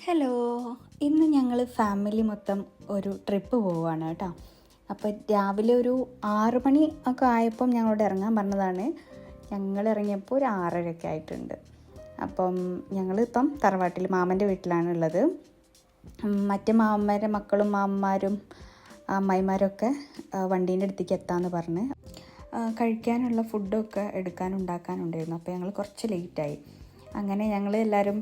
Hello, ഇന്ന് ഞങ്ങൾ family മൊത്തം ഒരു ട്രിപ്പ് പോവുകയാണ് കേട്ടോ. അപ്പോൾ രാവിലെ ഒരു 6 മണി ഒക്കെ ആയപ്പം ഞങ്ങളോട് ഇറങ്ങാൻ പറഞ്ഞതാണ്. ഞങ്ങൾ ഇറങ്ങിയപ്പോൾ ഒരു 6:30 ആയിട്ടുണ്ട്. അപ്പം ഞങ്ങളിപ്പം തറവാട്ടിൽ മാമൻ്റെ വീട്ടിലാണ് ഉള്ളത്. മറ്റേ മാമന്മാരെ മക്കളും മാമന്മാരും അമ്മായിമാരൊക്കെ വണ്ടീൻ്റെ അടുത്തേക്ക് എത്താമെന്ന് പറഞ്ഞ് കഴിക്കാനുള്ള ഫുഡൊക്കെ ഉണ്ടാക്കാനുണ്ടായിരുന്നു. അപ്പോൾ ഞങ്ങൾ കുറച്ച് ലേറ്റായി. അങ്ങനെ ഞങ്ങൾ എല്ലാവരും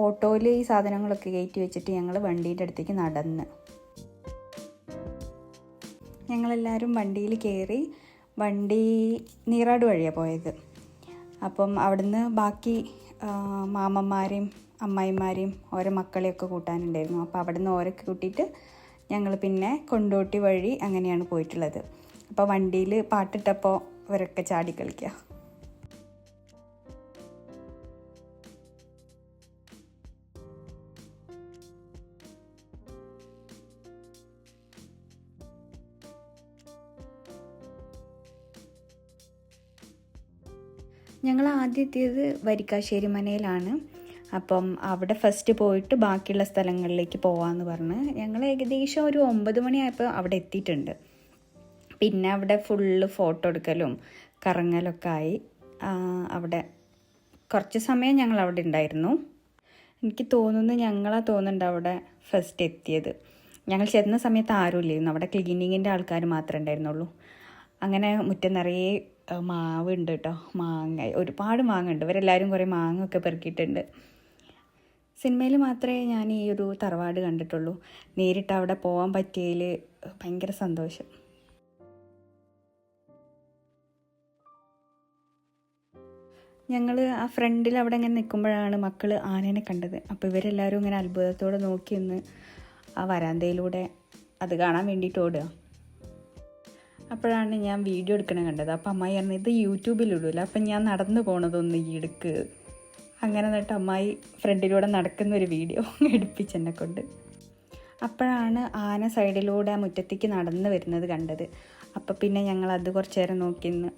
ഓട്ടോയിൽ ഈ സാധനങ്ങളൊക്കെ കയറ്റി വെച്ചിട്ട് ഞങ്ങൾ വണ്ടീൻ്റെ അടുത്തേക്ക് നടന്ന് ഞങ്ങളെല്ലാവരും വണ്ടിയിൽ കയറി. വണ്ടി നീറാട് വഴിയാണ് പോയത്. അപ്പം അവിടുന്ന് ബാക്കി മാമന്മാരെയും അമ്മായിമാരെയും ഓരോ മക്കളെയൊക്കെ കൂട്ടാനുണ്ടായിരുന്നു. അപ്പോൾ അവിടുന്ന് ഓരൊക്കെ കൂട്ടിയിട്ട് ഞങ്ങൾ പിന്നെ കൊണ്ടോട്ടി വഴി അങ്ങനെയാണ് പോയിട്ടുള്ളത്. അപ്പോൾ വണ്ടിയിൽ പാട്ടിട്ടപ്പോൾ അവരൊക്കെ ചാടി കളിക്കുക. ഞങ്ങൾ ആദ്യം എത്തിയത് വരിക്കാശ്ശേരി മനയിലാണ്. അപ്പം അവിടെ ഫസ്റ്റ് പോയിട്ട് ബാക്കിയുള്ള സ്ഥലങ്ങളിലേക്ക് പോകാമെന്ന് പറഞ്ഞ് ഞങ്ങൾ ഏകദേശം ഒരു 9 മണിയായപ്പോൾ അവിടെ എത്തിയിട്ടുണ്ട്. പിന്നെ അവിടെ ഫുള്ള് ഫോട്ടോ എടുക്കലും കറങ്ങലൊക്കെ ആയി. അവിടെ കുറച്ച് സമയം ഞങ്ങൾ അവിടെ ഉണ്ടായിരുന്നു. എനിക്ക് തോന്നുന്നുണ്ട് അവിടെ ഫസ്റ്റ് എത്തിയത്. ഞങ്ങൾ ചെന്ന സമയത്ത് ആരും ഇല്ലായിരുന്നു. അവിടെ ക്ലീനിങ്ങിൻ്റെ ആൾക്കാർ മാത്രമേ ഉണ്ടായിരുന്നുള്ളൂ. അങ്ങനെ മുറ്റം നിറയെ മാവ് ഉണ്ട് കേട്ടോ. ഒരുപാട് മാങ്ങ ഉണ്ട്. ഇവരെല്ലാവരും കുറേ മാങ്ങ ഒക്കെ പെറുക്കിയിട്ടുണ്ട്. സിനിമയിൽ മാത്രമേ ഞാൻ ഈ ഒരു തറവാട് കണ്ടിട്ടുള്ളൂ. നേരിട്ട് അവിടെ പോകാൻ പറ്റിയതിൽ ഭയങ്കര സന്തോഷം. ഞങ്ങൾ ആ ഫ്രണ്ടിൽ അവിടെ ഇങ്ങനെ നിൽക്കുമ്പോഴാണ് മക്കൾ ആനേനെ കണ്ടത്. അപ്പോൾ ഇവരെല്ലാവരും ഇങ്ങനെ അത്ഭുതത്തോടെ നോക്കി നിന്ന് ആ വരാന്തയിലൂടെ അത് കാണാൻ വേണ്ടിയിട്ട് ഓടുക. അപ്പോഴാണ് ഞാൻ വീഡിയോ എടുക്കണ കണ്ടത്. അപ്പം അമ്മായി പറഞ്ഞു ഇത് യൂട്യൂബിലിടില്ല. അപ്പം ഞാൻ നടന്നു പോണതൊന്ന് ഈ എടുക്ക്. അങ്ങനെ എന്നിട്ട് അമ്മായി ഫ്രണ്ടിലൂടെ നടക്കുന്നൊരു വീഡിയോ എടുപ്പിച്ചെന്നെ കൊണ്ട്. അപ്പോഴാണ് ആന സൈഡിലൂടെ മുറ്റത്തേക്ക് നടന്നു വരുന്നത് കണ്ടത്. അപ്പം പിന്നെ ഞങ്ങൾ അത് കുറച്ച് നേരം നോക്കിന്ന്.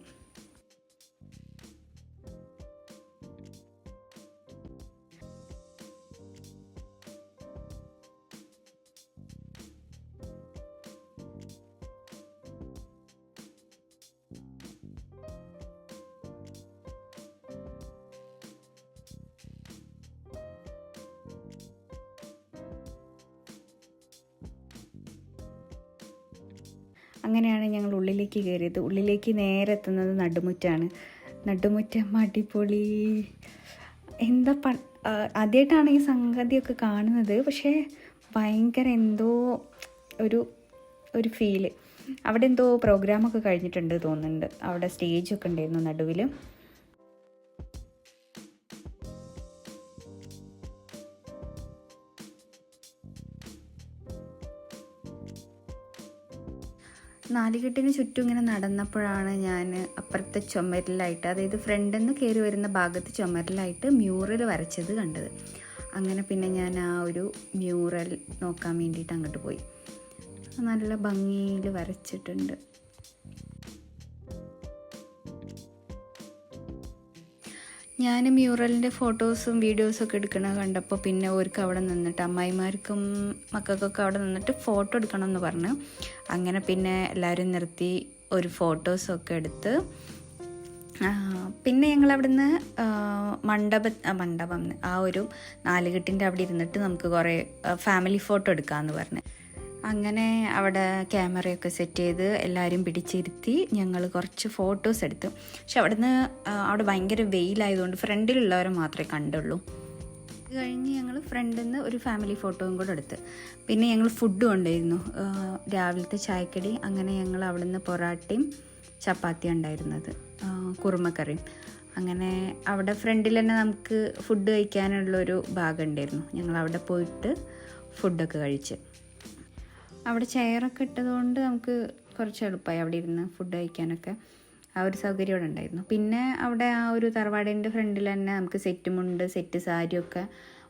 അങ്ങനെയാണ് ഞങ്ങൾ ഉള്ളിലേക്ക് കയറിയത്. ഉള്ളിലേക്ക് നേരെ എത്തുന്നത് നടുമുറ്റം അടിപൊളി. എന്താ ആദ്യമായിട്ടാണ് ഈ സംഗതിയൊക്കെ കാണുന്നത്. പക്ഷേ ഭയങ്കര എന്തോ ഒരു ഫീല്. അവിടെ എന്തോ പ്രോഗ്രാമൊക്കെ കഴിഞ്ഞിട്ടുണ്ട് തോന്നുന്നുണ്ട്. അവിടെ സ്റ്റേജൊക്കെ ഉണ്ടായിരുന്നു നടുവിൽ. നാലുകെട്ടിന് ചുറ്റും ഇങ്ങനെ നടന്നപ്പോഴാണ് ഞാൻ അപ്പുറത്തെ ചുമരിലായിട്ട്, അതായത് ഫ്രണ്ടിൽ നിന്ന് കയറി വരുന്ന ഭാഗത്ത് ചുമരിലായിട്ട് മ്യൂറൽ വരച്ചത് കണ്ടത്. അങ്ങനെ പിന്നെ ഞാൻ ആ ഒരു മ്യൂറൽ നോക്കാൻ വേണ്ടിയിട്ട് അങ്ങോട്ട് പോയി. നല്ല ഭംഗിയിൽ വരച്ചിട്ടുണ്ട്. ഞാൻ മ്യൂറലിൻ്റെ ഫോട്ടോസും വീഡിയോസൊക്കെ എടുക്കണത് കണ്ടപ്പോൾ പിന്നെ അവർക്ക് അവിടെ നിന്നിട്ട് അമ്മായിമാർക്കും മക്കൾക്കൊക്കെ അവിടെ നിന്നിട്ട് ഫോട്ടോ എടുക്കണമെന്ന് പറഞ്ഞു. അങ്ങനെ പിന്നെ എല്ലാവരും നിർത്തി ഒരു ഫോട്ടോസൊക്കെ എടുത്ത് പിന്നെ ഞങ്ങൾ അവിടുന്ന് മണ്ഡപം ആ ഒരു നാലുകെട്ടിൻ്റെ അവിടെ ഇരുന്നിട്ട് നമുക്ക് കുറേ ഫാമിലി ഫോട്ടോ എടുക്കാമെന്ന് പറഞ്ഞു. അങ്ങനെ അവിടെ ക്യാമറയൊക്കെ സെറ്റ് ചെയ്ത് എല്ലാവരും പിടിച്ചിരുത്തി ഞങ്ങൾ കുറച്ച് ഫോട്ടോസ് എടുത്തു. പക്ഷെ അവിടെ ഭയങ്കര വെയിലായതുകൊണ്ട് ഫ്രണ്ടിലുള്ളവരെ മാത്രമേ കണ്ടുള്ളൂ. അത് കഴിഞ്ഞ് ഞങ്ങൾ ഫ്രണ്ടിൽ നിന്ന് ഒരു ഫാമിലി ഫോട്ടോയും കൂടെ എടുത്ത്. പിന്നെ ഞങ്ങൾ ഫുഡും ഉണ്ടായിരുന്നു, രാവിലത്തെ ചായക്കടി. അങ്ങനെ ഞങ്ങൾ അവിടുന്ന് പൊറാട്ടയും ചപ്പാത്തിയും ഉണ്ടായിരുന്നത്, കുറുമക്കറിയും. അങ്ങനെ അവിടെ ഫ്രണ്ടിൽ തന്നെ നമുക്ക് ഫുഡ് കഴിക്കാനുള്ളൊരു ഭാഗം ഉണ്ടായിരുന്നു. ഞങ്ങൾ അവിടെ പോയിട്ട് ഫുഡൊക്കെ കഴിച്ച്. അവിടെ ചെയറൊക്കെ ഇട്ടതുകൊണ്ട് നമുക്ക് കുറച്ച് എളുപ്പമായി അവിടെ ഇരുന്ന് ഫുഡ് കഴിക്കാനൊക്കെ. ആ ഒരു സൗകര്യം അവിടെ ഉണ്ടായിരുന്നു. പിന്നെ അവിടെ ആ ഒരു തറവാടിൻ്റെ ഫ്രണ്ടിൽ തന്നെ നമുക്ക് സെറ്റ് മുണ്ട്, സെറ്റ് സാരിയൊക്കെ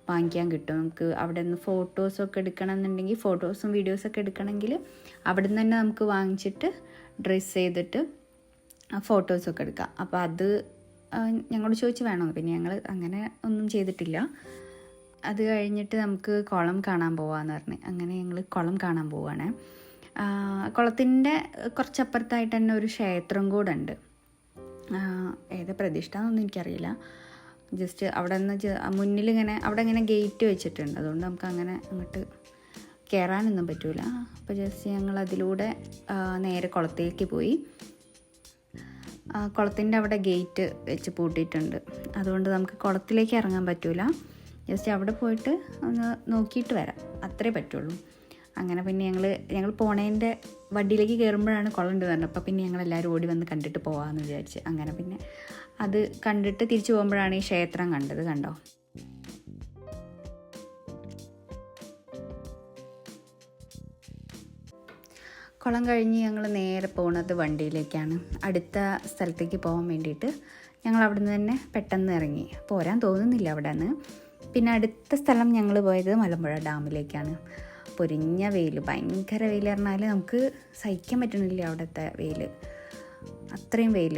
വാങ്ങിക്കാൻ കിട്ടും. നമുക്ക് അവിടെ നിന്ന് ഫോട്ടോസൊക്കെ എടുക്കണമെന്നുണ്ടെങ്കിൽ, ഫോട്ടോസും വീഡിയോസൊക്കെ എടുക്കണമെങ്കിൽ അവിടെ നിന്ന് തന്നെ നമുക്ക് വാങ്ങിച്ചിട്ട് ഡ്രസ്സ് ചെയ്തിട്ട് ഫോട്ടോസൊക്കെ എടുക്കാം. അപ്പോൾ അത് ഞങ്ങളോട് ചോദിച്ച് വേണമെന്ന്. പിന്നെ ഞങ്ങൾ അങ്ങനെ ഒന്നും ചെയ്തിട്ടില്ല. അത് കഴിഞ്ഞിട്ട് നമുക്ക് കുളം കാണാൻ പോകാമെന്ന് പറഞ്ഞ് അങ്ങനെ ഞങ്ങൾ കുളം കാണാൻ പോവുകയാണ്. കുളത്തിൻ്റെ കുറച്ചപ്പുറത്തായിട്ട് തന്നെ ഒരു ക്ഷേത്രം കൂടെ ഉണ്ട്. ഏത് പ്രതിഷ്ഠ എന്നൊന്നും എനിക്കറിയില്ല. ജസ്റ്റ് അവിടെ നിന്ന് മുന്നിലിങ്ങനെ അവിടെ ഇങ്ങനെ ഗേറ്റ് വെച്ചിട്ടുണ്ട്. അതുകൊണ്ട് നമുക്ക് അങ്ങനെ അങ്ങോട്ട് കയറാനൊന്നും പറ്റില്ല. അപ്പോൾ ജസ്റ്റ് ഞങ്ങൾ അതിലൂടെ നേരെ കുളത്തേക്ക് പോയി. കുളത്തിൻ്റെ അവിടെ ഗേറ്റ് വെച്ച് പൂട്ടിയിട്ടുണ്ട്. അതുകൊണ്ട് നമുക്ക് കുളത്തിലേക്ക് ഇറങ്ങാൻ പറ്റില്ല. ജസ്റ്റ് അവിടെ പോയിട്ട് ഒന്ന് നോക്കിയിട്ട് വരാം, അത്രേ പറ്റുള്ളൂ. അങ്ങനെ പിന്നെ ഞങ്ങൾ പോണേൻ്റെ വണ്ടിയിലേക്ക് കയറുമ്പോഴാണ് കുളം ഉണ്ട് പറഞ്ഞത്. അപ്പോൾ പിന്നെ ഞങ്ങളെല്ലാവരും ഓടി വന്ന് കണ്ടിട്ട് പോകാമെന്ന് വിചാരിച്ച് അങ്ങനെ പിന്നെ അത് കണ്ടിട്ട് തിരിച്ചു പോകുമ്പോഴാണ് ഈ ക്ഷേത്രം കണ്ടത്. കണ്ടോ, കുളം കഴിഞ്ഞ് ഞങ്ങൾ നേരെ പോകുന്നത് വണ്ടിയിലേക്കാണ്. അടുത്ത സ്ഥലത്തേക്ക് പോകാൻ വേണ്ടിയിട്ട് ഞങ്ങൾ അവിടെ നിന്ന് തന്നെ പെട്ടെന്ന് ഇറങ്ങി. പോരാൻ തോന്നുന്നില്ല അവിടെ നിന്ന്. പിന്നെ അടുത്ത സ്ഥലം ഞങ്ങൾ പോയത് മലമ്പുഴ ഡാമിലേക്കാണ്. പൊരിഞ്ഞ വെയിൽ, ഭയങ്കര വെയിൽ പറഞ്ഞാൽ നമുക്ക് സഹിക്കാൻ പറ്റണില്ല അവിടുത്തെ വെയിൽ, അത്രയും വെയിൽ.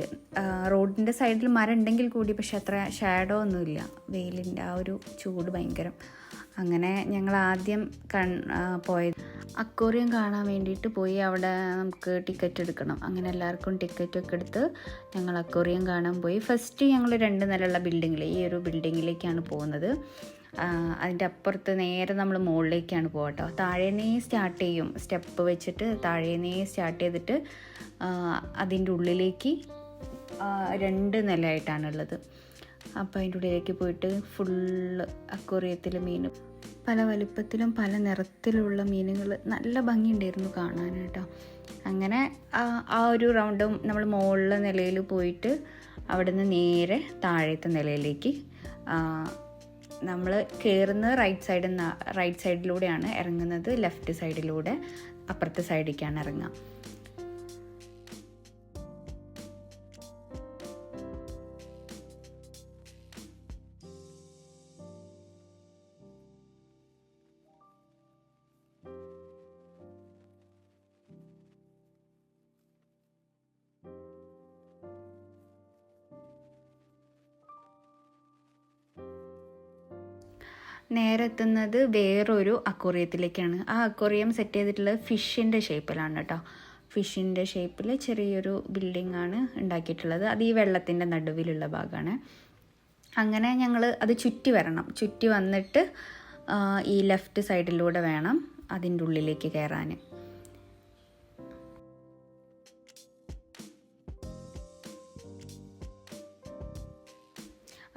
റോഡിൻ്റെ സൈഡിൽ മരം ഉണ്ടെങ്കിൽ കൂടി പക്ഷെ അത്ര ഷാഡോ ഒന്നുമില്ല, വെയിലിൻ്റെ ആ ഒരു ചൂട് ഭയങ്കരം. അങ്ങനെ ഞങ്ങൾ ആദ്യം പോയത് അക്വേറിയം കാണാൻ വേണ്ടിയിട്ട് പോയി. അവിടെ നമുക്ക് ടിക്കറ്റ് എടുക്കണം. അങ്ങനെ എല്ലാവർക്കും ടിക്കറ്റൊക്കെ എടുത്ത് ഞങ്ങൾ അക്വേറിയം കാണാൻ പോയി. ഫസ്റ്റ് ഞങ്ങൾ 2 നിലയുള്ള ബിൽഡിങ്ങിൽ ഈ ഒരു ബിൽഡിങ്ങിലേക്കാണ് പോകുന്നത്. അതിൻ്റെ അപ്പുറത്ത് നേരെ നമ്മൾ മുകളിലേക്കാണ് പോകട്ടോ. താഴേന്നേ സ്റ്റാർട്ട് ചെയ്യും, സ്റ്റെപ്പ് വെച്ചിട്ട് താഴേന്നേ സ്റ്റാർട്ട് ചെയ്തിട്ട് അതിൻ്റെ ഉള്ളിലേക്ക് 2 നിലയായിട്ടാണുള്ളത്. അപ്പോൾ അതിൻ്റെ ഉള്ളിലേക്ക് പോയിട്ട് ഫുള്ള് അക്വേറിയത്തിൽ മീൻ പല വലുപ്പത്തിലും പല നിറത്തിലുള്ള മീനുകൾ, നല്ല ഭംഗിയുണ്ടായിരുന്നു കാണാനായിട്ടോ. അങ്ങനെ ആ ഒരു റൗണ്ടും നമ്മൾ മുകളിലെ നിലയിൽ പോയിട്ട് അവിടെ നിന്ന് നേരെ താഴത്തെ നിലയിലേക്ക് നമ്മൾ കയറുന്നത് റൈറ്റ് സൈഡിലൂടെയാണ്, ഇറങ്ങുന്നത് ലെഫ്റ്റ് സൈഡിലൂടെ അപ്പുറത്തെ സൈഡിലേക്കാണ് ഇറങ്ങുക. നേരെ എത്തുന്നത് വേറൊരു അക്വേറിയത്തിലേക്കാണ്. ആ അക്വേറിയം സെറ്റ് ചെയ്തിട്ടുള്ളത് ഫിഷിൻ്റെ ഷേപ്പിലാണ് കേട്ടോ. ഫിഷിൻ്റെ ഷേപ്പിൽ ചെറിയൊരു ബിൽഡിംഗ് ആണ് ഉണ്ടാക്കിയിട്ടുള്ളത്. അത് ഈ വെള്ളത്തിൻ്റെ നടുവിലുള്ള ഭാഗമാണ്. അങ്ങനെ ഞങ്ങൾ അത് ചുറ്റി വരണം. ചുറ്റി വന്നിട്ട് ഈ ലെഫ്റ്റ് സൈഡിലൂടെ വേണം അതിൻ്റെ ഉള്ളിലേക്ക് കയറാൻ.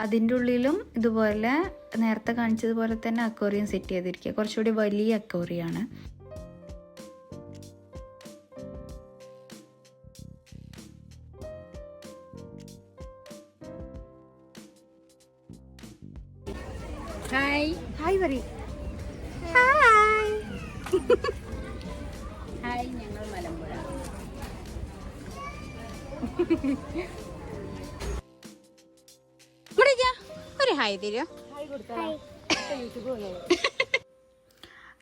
അതിൻ്റെ ഉള്ളിലും ഇതുപോലെ നേരത്തെ കാണിച്ചതുപോലെ തന്നെ അക്വേറിയം സെറ്റ് ചെയ്തിരിക്കുക. കുറച്ചുകൂടി വലിയ അക്വേറിയമാണ്. ഹായ് ഹായ് പറയ്. ഹായ് ഹായ്, ഞങ്ങൾ മലമ്പുഴ. ഒരു ഹായ് തരുമോ?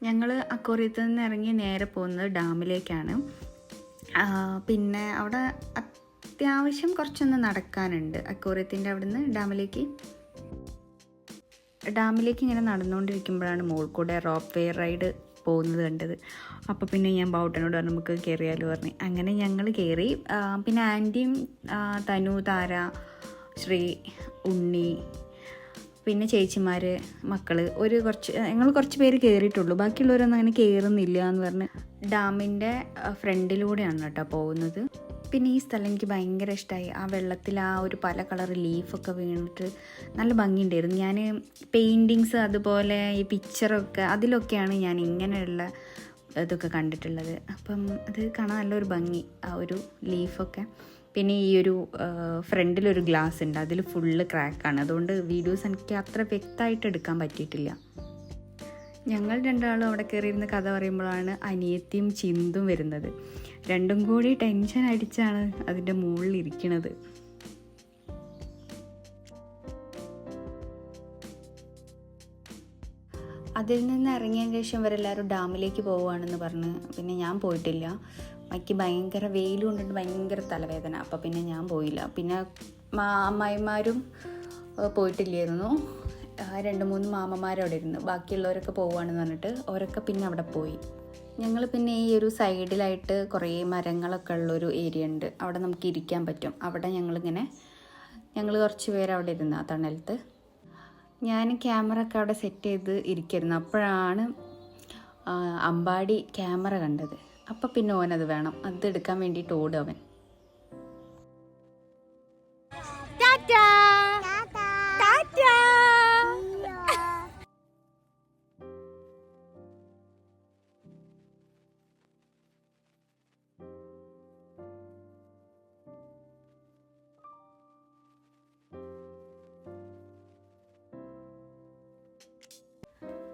ഞങ്ങൾ അക്വേറിയത്തിൽ നിന്ന് ഇറങ്ങി നേരെ പോകുന്നത് ഡാമിലേക്കാണ്. പിന്നെ അവിടെ അത്യാവശ്യം കുറച്ചൊന്ന് നടക്കാനുണ്ട്. അക്വേറിയത്തിൻ്റെ അവിടെ നിന്ന് ഡാമിലേക്ക് ഇങ്ങനെ നടന്നുകൊണ്ടിരിക്കുമ്പോഴാണ് മുകളിൽ കൂടെ റോപ്പ് വേ റൈഡ് പോകുന്നത് കണ്ടത്. അപ്പോൾ പിന്നെ ഞാൻ ബൗട്ടനോട് പറഞ്ഞു നമുക്ക് കയറിയാലോ പറഞ്ഞു. അങ്ങനെ ഞങ്ങൾ കയറി. പിന്നെ ആൻറ്റിയും തനു, താര, ശ്രീ, ഉണ്ണി, പിന്നെ ചേച്ചിമാർ, മക്കൾ, ഞങ്ങൾ കുറച്ച് പേര് കയറിയിട്ടുള്ളൂ. ബാക്കിയുള്ളവരൊന്നും അങ്ങനെ കയറുന്നില്ല എന്ന് പറഞ്ഞ് ഡാമിൻ്റെ ഫ്രണ്ടിലൂടെയാണ് കേട്ടോ പോകുന്നത്. പിന്നെ ഈ സ്ഥലം എനിക്ക് ഭയങ്കര ഇഷ്ടമായി. ആ വെള്ളത്തിൽ ആ ഒരു പല കളർ ലീഫൊക്കെ വീണിട്ട് നല്ല ഭംഗിയുണ്ടായിരുന്നു. ഞാൻ പെയിൻറ്റിങ്സ് അതുപോലെ ഈ പിക്ചറൊക്കെ അതിലൊക്കെയാണ് ഞാൻ ഇങ്ങനെയുള്ള ഇതൊക്കെ കണ്ടിട്ടുള്ളത്. അപ്പം അത് കാണാൻ നല്ലൊരു ഭംഗി, ആ ഒരു ലീഫൊക്കെ. പിന്നെ ഈ ഒരു ഫ്രണ്ടിലൊരു ഗ്ലാസ് ഉണ്ട്, അതിൽ ഫുള്ള് ക്രാക്കാണ്. അതുകൊണ്ട് വീഡിയോസ് എനിക്ക് അത്ര വ്യക്തമായിട്ട് എടുക്കാൻ പറ്റിയിട്ടില്ല. ഞങ്ങൾ 2 ആളും അവിടെ കയറിയിരുന്ന കഥ പറയുമ്പോഴാണ് അനിയത്തിയും ചിന്തും വരുന്നത്. 2ഉം കൂടി ടെൻഷൻ അടിച്ചാണ് അതിൻ്റെ മുകളിൽ ഇരിക്കണത്. അതിൽ നിന്ന് ഇറങ്ങിയ ശേഷം ഇവരെല്ലാവരും ഡാമിലേക്ക് പോവുകയാണെന്ന് പറഞ്ഞ് പിന്നെ ഞാൻ പോയിട്ടില്ല. എനിക്ക് ഭയങ്കര വെയിൽ കൊണ്ടിട്ട് ഭയങ്കര തലവേദന. അപ്പോൾ പിന്നെ ഞാൻ പോയില്ല. പിന്നെ അമ്മായിമാരും പോയിട്ടില്ലായിരുന്നു. 2-3 മാമന്മാരവിടെ ഇരുന്ന്, ബാക്കിയുള്ളവരൊക്കെ പോവുകയാണെന്ന് പറഞ്ഞിട്ട് അവരൊക്കെ പിന്നെ അവിടെ പോയി. ഞങ്ങൾ പിന്നെ ഈ ഒരു സൈഡിലായിട്ട് കുറേ മരങ്ങളൊക്കെ ഉള്ളൊരു ഏരിയ ഉണ്ട്, അവിടെ നമുക്ക് ഇരിക്കാൻ പറ്റും. അവിടെ ഞങ്ങൾ കുറച്ച് പേര് അവിടെ ഇരുന്ന് ആ തണലത്ത്. ഞാൻ ക്യാമറ ഒക്കെ അവിടെ സെറ്റ് ചെയ്ത് ഇരിക്കായിരുന്നു. അപ്പോഴാണ് അമ്പാടി ക്യാമറ കണ്ടത്. അപ്പം പിന്നെ ഓനത് വേണം, അത് എടുക്കാൻ വേണ്ടിയിട്ട് ഓടും അവൻ.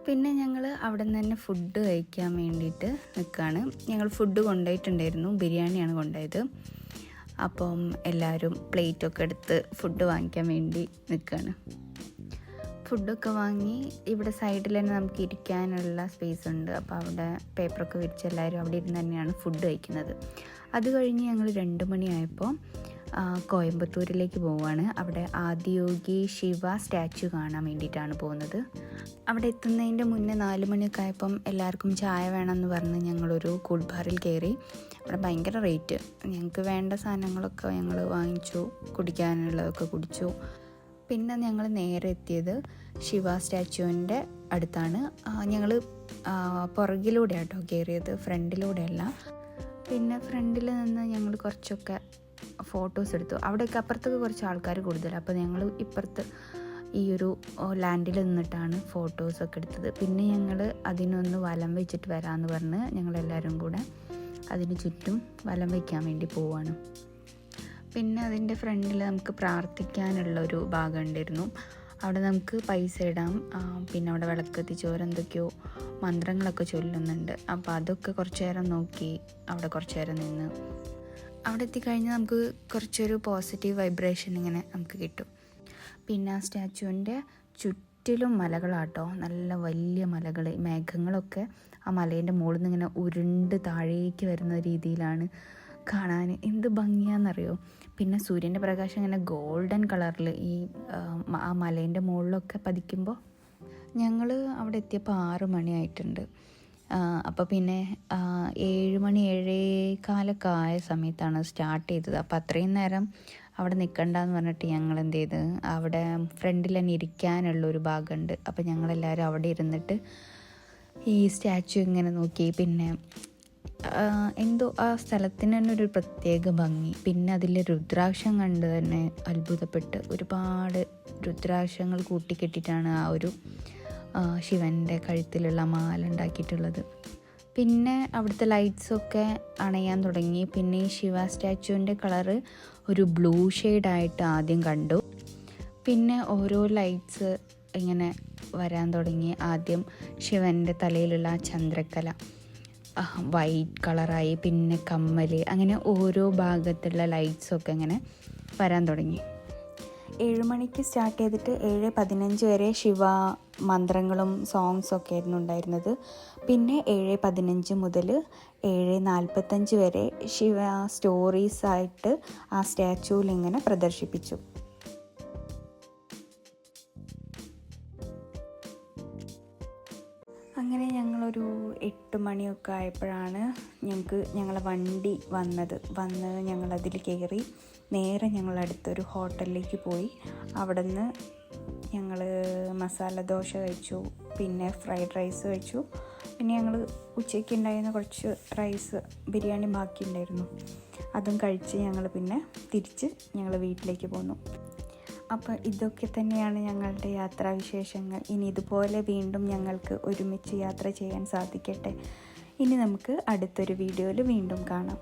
പിന്നെ ഞങ്ങൾ അവിടെ നിന്ന് തന്നെ ഫുഡ് കഴിക്കാൻ വേണ്ടിയിട്ട് നിൽക്കുകയാണ്. ഞങ്ങൾ ഫുഡ് കൊണ്ടുപോയിട്ടുണ്ടായിരുന്നു, ബിരിയാണിയാണ് കൊണ്ടുപോയത്. അപ്പം എല്ലാവരും പ്ലേറ്റൊക്കെ എടുത്ത് ഫുഡ് വാങ്ങിക്കാൻ വേണ്ടി നിൽക്കുകയാണ്. ഫുഡൊക്കെ വാങ്ങി ഇവിടെ സൈഡിൽ തന്നെ നമുക്ക് ഇരിക്കാനുള്ള സ്പേസ് ഉണ്ട്. അപ്പോൾ അവിടെ പേപ്പറൊക്കെ വിരിച്ച് എല്ലാവരും അവിടെ ഇരുന്ന് തന്നെയാണ് ഫുഡ് കഴിക്കുന്നത്. അത് കഴിഞ്ഞ് ഞങ്ങൾ 2 മണിയായപ്പോൾ കോയമ്പത്തൂരിലേക്ക് പോവുകയാണ്. അവിടെ ആദിയോഗി ശിവ സ്റ്റാച്ചു കാണാൻ വേണ്ടിയിട്ടാണ് പോകുന്നത്. അവിടെ എത്തുന്നതിൻ്റെ മുന്നേ 4 മണിയൊക്കെ ആയപ്പം എല്ലാവർക്കും ചായ വേണമെന്ന് പറഞ്ഞ് ഞങ്ങളൊരു കൂൾ ബാറിൽ കയറി. അവിടെ ഭയങ്കര റേറ്റ്. ഞങ്ങൾക്ക് വേണ്ട സാധനങ്ങളൊക്കെ ഞങ്ങൾ വാങ്ങിച്ചു, കുടിക്കാനുള്ളതൊക്കെ കുടിച്ചു. പിന്നെ ഞങ്ങൾ നേരെ എത്തിയത് ശിവ സ്റ്റാച്ചുവിൻ്റെ അടുത്താണ്. ഞങ്ങൾ പുറകിലൂടെ ആട്ടോ കയറിയത്, ഫ്രണ്ടിലൂടെയല്ല. പിന്നെ ഫ്രണ്ടിൽ നിന്ന് ഞങ്ങൾ കുറച്ചൊക്കെ ഫോട്ടോസ് എടുത്തു. അവിടെയൊക്കെ അപ്പുറത്തൊക്കെ കുറച്ച് ആൾക്കാർ കൂടുതലാണ്. അപ്പോൾ ഞങ്ങൾ ഇപ്പുറത്ത് ഈ ഒരു ലാൻഡിൽ നിന്നിട്ടാണ് ഫോട്ടോസൊക്കെ എടുത്തത്. പിന്നെ ഞങ്ങൾ അതിനൊന്ന് വലം വെച്ചിട്ട് വരാമെന്ന് പറഞ്ഞ് ഞങ്ങളെല്ലാവരും കൂടെ അതിന് ചുറ്റും വലം വയ്ക്കാൻ വേണ്ടി പോവാണ്. പിന്നെ അതിൻ്റെ ഫ്രണ്ടിൽ നമുക്ക് പ്രാർത്ഥിക്കാനുള്ളൊരു ഭാഗം ഉണ്ടായിരുന്നു. അവിടെ നമുക്ക് പൈസ ഇടാം. പിന്നെ അവിടെ വിളക്ക് കത്തിച്ചോറ് എന്തൊക്കെയോ മന്ത്രങ്ങളൊക്കെ ചൊല്ലുന്നുണ്ട്. അപ്പോൾ അതൊക്കെ കുറച്ച് നേരം നോക്കി അവിടെ കുറച്ച് നേരം നിന്ന്. അവിടെ എത്തിക്കഴിഞ്ഞാൽ നമുക്ക് കുറച്ചൊരു പോസിറ്റീവ് വൈബ്രേഷൻ ഇങ്ങനെ നമുക്ക് കിട്ടും. പിന്നെ ആ സ്റ്റാച്ചുവിൻ്റെ ചുറ്റിലും മലകളാട്ടോ, നല്ല വലിയ മലകൾ. മേഘങ്ങളൊക്കെ ആ മലേൻ്റെ മുകളിൽ നിന്ന് ഇങ്ങനെ ഉരുണ്ട് താഴേക്ക് വരുന്ന രീതിയിലാണ് കാണാൻ. എന്ത് ഭംഗിയാണെന്നറിയോ. പിന്നെ സൂര്യൻ്റെ പ്രകാശം ഇങ്ങനെ ഗോൾഡൻ കളറിൽ ഈ ആ മലേൻ്റെ മുകളിലൊക്കെ പതിക്കുമ്പോൾ. ഞങ്ങൾ അവിടെ എത്തിയപ്പോൾ 6 മണിയായിട്ടുണ്ട്. അപ്പോൾ പിന്നെ 7 മണി 7:15 ആയ സമയത്താണ് സ്റ്റാർട്ട് ചെയ്തത്. അപ്പോൾ അത്രയും നേരം അവിടെ നിൽക്കണ്ടെന്ന് പറഞ്ഞിട്ട് ഞങ്ങൾ എന്ത് ചെയ്ത്, അവിടെ ഫ്രണ്ടിൽ തന്നെ ഇരിക്കാനുള്ളൊരു ഭാഗമുണ്ട്. അപ്പോൾ ഞങ്ങളെല്ലാവരും അവിടെ ഇരുന്നിട്ട് ഈ സ്റ്റാച്ചു ഇങ്ങനെ നോക്കി. പിന്നെ എന്തോ ആ സ്ഥലത്തിന് തന്നെ ഒരു പ്രത്യേക ഭംഗി. പിന്നെ അതിൽ രുദ്രാക്ഷം കണ്ട് തന്നെ അത്ഭുതപ്പെട്ട്, ഒരുപാട് രുദ്രാക്ഷങ്ങൾ കൂട്ടിക്കെട്ടിയിട്ടാണ് ആ ഒരു ശിവൻ്റെ കഴുത്തിലുള്ള മാല ഉണ്ടാക്കിയിട്ടുള്ളത്. പിന്നെ അവിടുത്തെ ലൈറ്റ്സൊക്കെ അണയാൻ തുടങ്ങി. പിന്നെ ഈ ശിവ സ്റ്റാച്ചുവിൻ്റെ കളറ് ഒരു ബ്ലൂ ഷെയ്ഡായിട്ട് ആദ്യം കണ്ടു. പിന്നെ ഓരോ ലൈറ്റ്സ് ഇങ്ങനെ വരാൻ തുടങ്ങി. ആദ്യം ശിവൻ്റെ തലയിലുള്ള ആ ചന്ദ്രക്കല വൈറ്റ് കളറായി. പിന്നെ കമ്മൽ, അങ്ങനെ ഓരോ ഭാഗത്തുള്ള ലൈറ്റ്സൊക്കെ ഇങ്ങനെ വരാൻ തുടങ്ങി. 7 മണിക്ക് സ്റ്റാർട്ട് ചെയ്തിട്ട് 7:15 വരെ ശിവ മന്ത്രങ്ങളും സോങ്സൊക്കെ ആയിരുന്നു ഉണ്ടായിരുന്നത്. പിന്നെ 7:15 മുതൽ 7:45 വരെ ശിവ സ്റ്റോറീസായിട്ട് ആ സ്റ്റാച്ചുവിൽ ഇങ്ങനെ പ്രദർശിപ്പിച്ചു. അങ്ങനെ ഞങ്ങളൊരു 8 മണിയൊക്കെ ആയപ്പോഴാണ് ഞങ്ങളെ വണ്ടി വന്ന് ഞങ്ങളതിൽ കയറി നേരെ ഞങ്ങളടുത്തൊരു ഹോട്ടലിലേക്ക് പോയി. അവിടെ നിന്ന് ഞങ്ങൾ മസാല ദോശ കഴിച്ചു, പിന്നെ ഫ്രൈഡ് റൈസ് കഴിച്ചു. പിന്നെ ഞങ്ങൾ ഉച്ചയ്ക്ക് ഉണ്ടായിരുന്ന കുറച്ച് റൈസ് ബിരിയാണി ബാക്കിയുണ്ടായിരുന്നു, അതും കഴിച്ച് ഞങ്ങൾ പിന്നെ തിരിച്ച് ഞങ്ങൾ വീട്ടിലേക്ക് പോന്നു. അപ്പോൾ ഇതൊക്കെ തന്നെയാണ് ഞങ്ങളുടെ യാത്രാവിശേഷങ്ങൾ. ഇനി ഇതുപോലെ വീണ്ടും ഞങ്ങൾക്ക് ഒരുമിച്ച് യാത്ര ചെയ്യാൻ സാധിക്കട്ടെ. ഇനി നമുക്ക് അടുത്തൊരു വീഡിയോയിൽ വീണ്ടും കാണാം.